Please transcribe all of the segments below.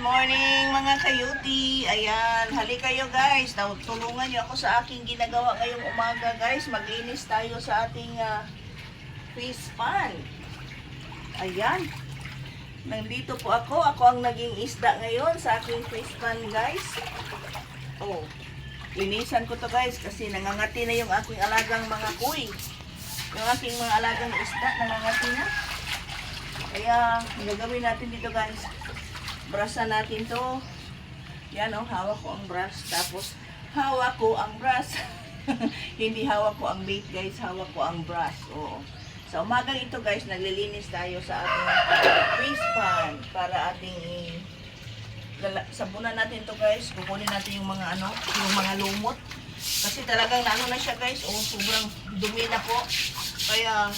morning mga kayuti. Ayan, hali kayo guys. Tulungan niyo ako sa aking ginagawa ngayong umaga guys. Maglinis tayo sa ating fish pan. Ayan. Nandito po ako. Ako ang naging isda ngayon sa aking fish pan guys. Oh, linisan ko to guys kasi nangangati na yung aking alagang mga kuy. Yung aking mga alagang isda nangangati na. Kaya, gagawin natin dito guys. Brasan natin to. Yan o, hawak ko ang brush. Tapos, hawak ko ang brush. Hindi hawak ko ang bait guys, hawak ko ang brush. Oo. Sa umagang ito guys, naglilinis tayo sa ating fish pan. Para ating sabunan natin to guys. Kukunin natin yung mga yung mga lumot. Kasi talagang naano na siya guys. Oh, sobrang dumi na po. Kaya,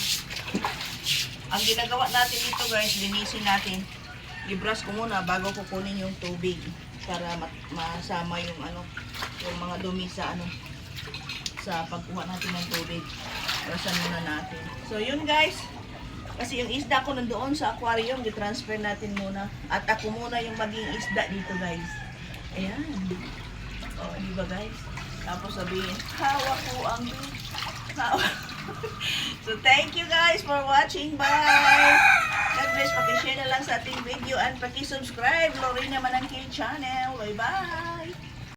ang ginagawa natin dito guys, linisin natin. I-brush ko muna bago kukunin yung tubig para masama yung yung mga dumi sa sa pagkuha natin ng tubig. Brushan muna natin. So yun guys, kasi yung isda ko nandoon sa aquarium, i-transfer natin muna. At ako muna yung maging isda dito guys. Ayan. O, diba guys? Tapos sabihin, hawak ko ang So thank you guys for watching. Bye! God bless. Paki-share na lang sa ating video and paki-subscribe. Lorena Manangkil Channel. Bye-bye!